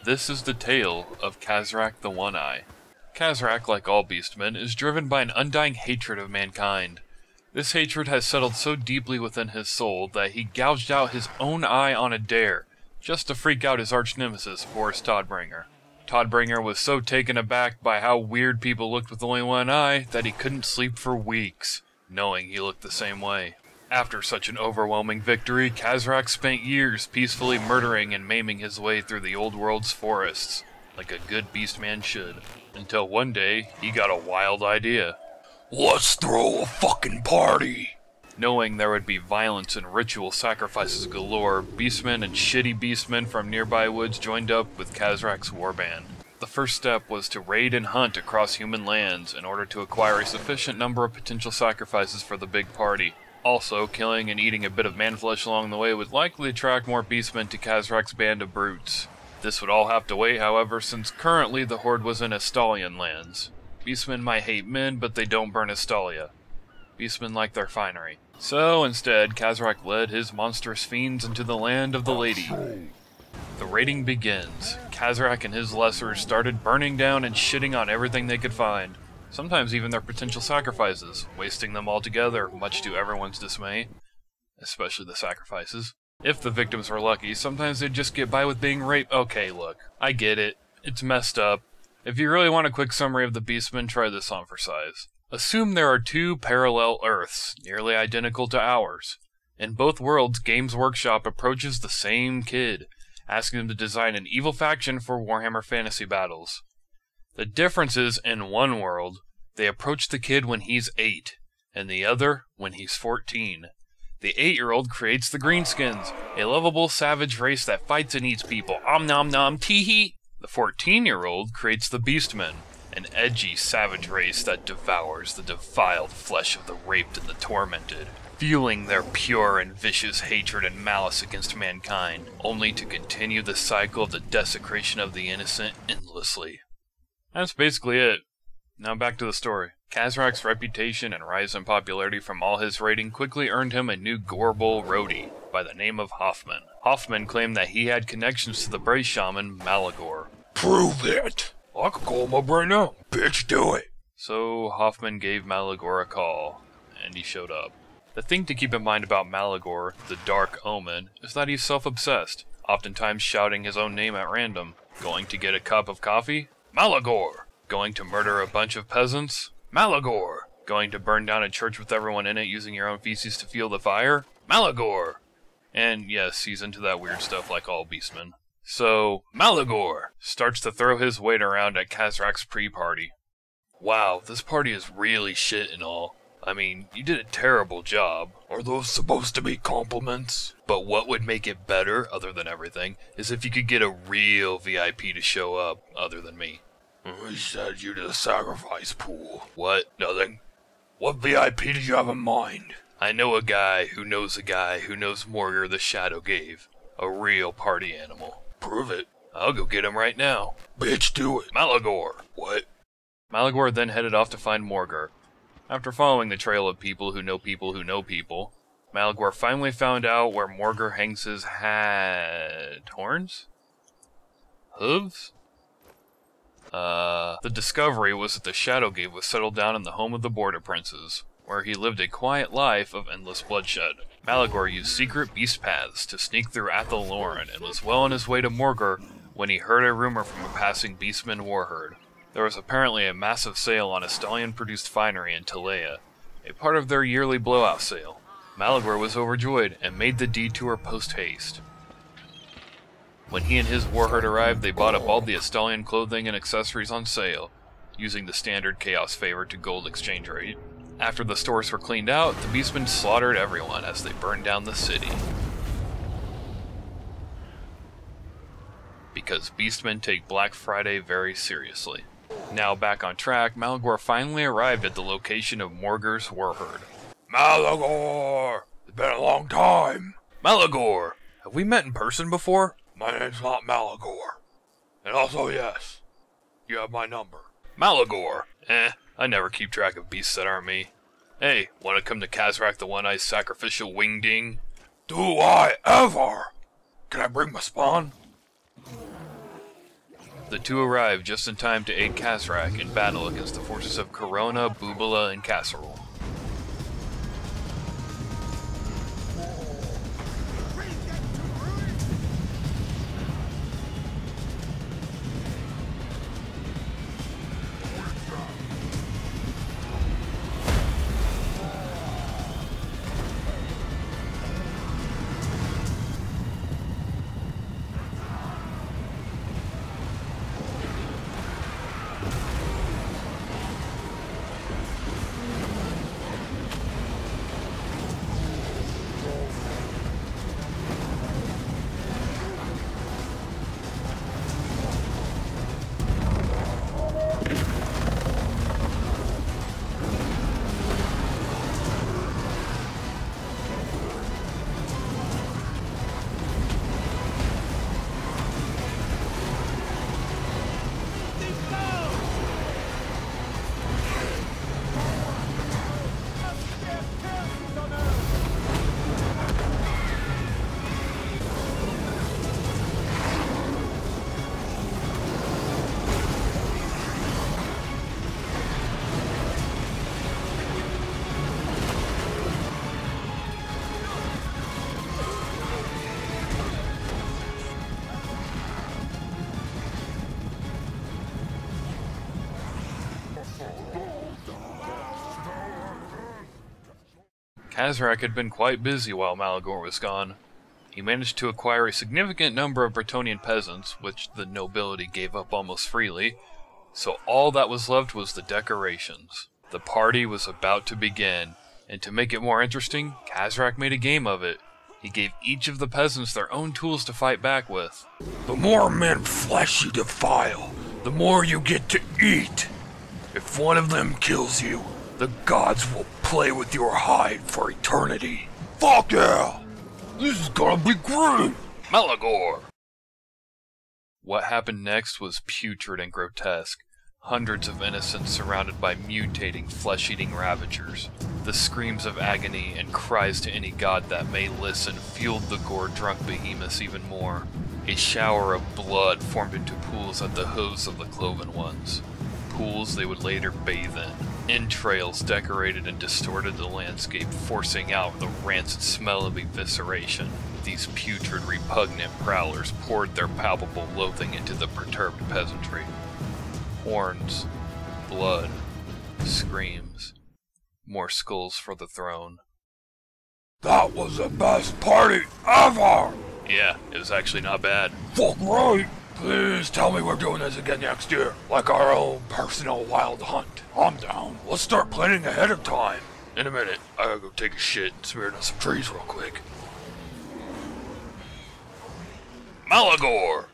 This is the tale of Khazrak the One-Eye. Khazrak, like all beastmen, is driven by an undying hatred of mankind. This hatred has settled so deeply within his soul that he gouged out his own eye on a dare, just to freak out his arch-nemesis, Boris Todbringer. Todbringer was so taken aback by how weird people looked with only one eye that he couldn't sleep for weeks, knowing he looked the same way. After such an overwhelming victory, Khazrak spent years peacefully murdering and maiming his way through the old world's forests, like a good beastman should. Until one day, he got a wild idea. Let's throw a fucking party! Knowing there would be violence and ritual sacrifices galore, beastmen and shitty beastmen from nearby woods joined up with Khazrak's warband. The first step was to raid and hunt across human lands in order to acquire a sufficient number of potential sacrifices for the big party. Also, killing and eating a bit of man-flesh along the way would likely attract more beastmen to Khazrak's band of brutes. This would all have to wait, however, since currently the horde was in Estalian lands. Beastmen might hate men, but they don't burn Estalia. Beastmen like their finery. So, instead, Khazrak led his monstrous fiends into the land of the Lady. The raiding begins. Khazrak and his lessers started burning down and shitting on everything they could find. Sometimes even their potential sacrifices, wasting them altogether, much to everyone's dismay. Especially the sacrifices. If the victims were lucky, sometimes they'd just get by with being raped. Okay, look, I get it. It's messed up. If you really want a quick summary of the Beastmen, try this on for size. Assume there are two parallel Earths, nearly identical to ours. In both worlds, Games Workshop approaches the same kid, asking him to design an evil faction for Warhammer Fantasy battles. The difference is, in one world, they approach the kid when he's 8, and the other when he's 14. The 8-year-old creates the Greenskins, a lovable savage race that fights and eats people. Om nom nom tee-hee! The 14-year-old creates the Beastmen, an edgy savage race that devours the defiled flesh of the raped and the tormented, fueling their pure and vicious hatred and malice against mankind, only to continue the cycle of the desecration of the innocent endlessly. That's basically it. Now back to the story. Khazrak's reputation and rise in popularity from all his raiding quickly earned him a new Gorbel roadie by the name of Hoffman. Hoffman claimed that he had connections to the Bray shaman Malagor. Prove it! I can call him up right now. Bitch, do it! So Hoffman gave Malagor a call, and he showed up. The thing to keep in mind about Malagor, the Dark Omen, is that he's self-obsessed, oftentimes shouting his own name at random. Going to get a cup of coffee? Malagor! Going to murder a bunch of peasants? Malagor! Going to burn down a church with everyone in it using your own feces to fuel the fire? Malagor! And yes, he's into that weird stuff like all beastmen. So, Malagor starts to throw his weight around at Khazrak's pre-party. Wow, this party is really shit and all. I mean, you did a terrible job. Are those supposed to be compliments? But what would make it better, other than everything, is if you could get a real VIP to show up, other than me. We sent you to the sacrifice pool. What? Nothing. What VIP did you have in mind? I know a guy who knows Morgar the Shadow gave. A real party animal. Prove it. I'll go get him right now. Bitch, do it. Malagor! What? Malagor then headed off to find Morgar. After following the trail of people who know people who know people, Malagor finally found out where Morgar hangs his horns? Hooves? The discovery was that the Shadowgate was settled down in the home of the Border Princes, where he lived a quiet life of endless bloodshed. Malagor used secret beast paths to sneak through Athel Loren and was well on his way to Morgar when he heard a rumor from a passing beastman warherd. There was apparently a massive sale on Estalian-produced finery in Talea, a part of their yearly blowout sale. Malagor was overjoyed and made the detour post-haste. When he and his warherd arrived, they bought up all the Estalian clothing and accessories on sale, using the standard Chaos Favor to gold exchange rate. After the stores were cleaned out, the beastmen slaughtered everyone as they burned down the city. Because beastmen take Black Friday very seriously. Now back on track, Malagor finally arrived at the location of Morgar's warherd. Malagor! It's been a long time. Malagor! Have we met in person before? My name's not Malagor. And also, yes, you have my number. Malagor! I never keep track of beasts that aren't me. Hey, wanna come to Khazrak the One-Eye's sacrificial wingding? Do I ever? Can I bring my spawn? The two arrive just in time to aid Khazrak in battle against the forces of Corona, Bubala, and Casserole. Khazrak had been quite busy while Malagor was gone. He managed to acquire a significant number of Bretonnian peasants, which the nobility gave up almost freely, so all that was left was the decorations. The party was about to begin, and to make it more interesting, Khazrak made a game of it. He gave each of the peasants their own tools to fight back with. The more men flesh you defile, the more you get to eat. If one of them kills you, the gods will play with your hide for eternity. Fuck yeah! This is gonna be great! Malagor! What happened next was putrid and grotesque. Hundreds of innocents surrounded by mutating, flesh-eating ravagers. The screams of agony and cries to any god that may listen fueled the gore-drunk behemoths even more. A shower of blood formed into pools at the hooves of the cloven ones. Pools they would later bathe in. Entrails decorated and distorted the landscape, forcing out the rancid smell of evisceration. These putrid, repugnant prowlers poured their palpable loathing into the perturbed peasantry. Horns, blood, screams, more skulls for the throne. That was the best party ever! Yeah, it was actually not bad. Fuck right! Please tell me we're doing this again next year, like our own personal wild hunt. I'm down. Let's start planning ahead of time. In a minute, I gotta go take a shit and smear it on some trees real quick. Malagor!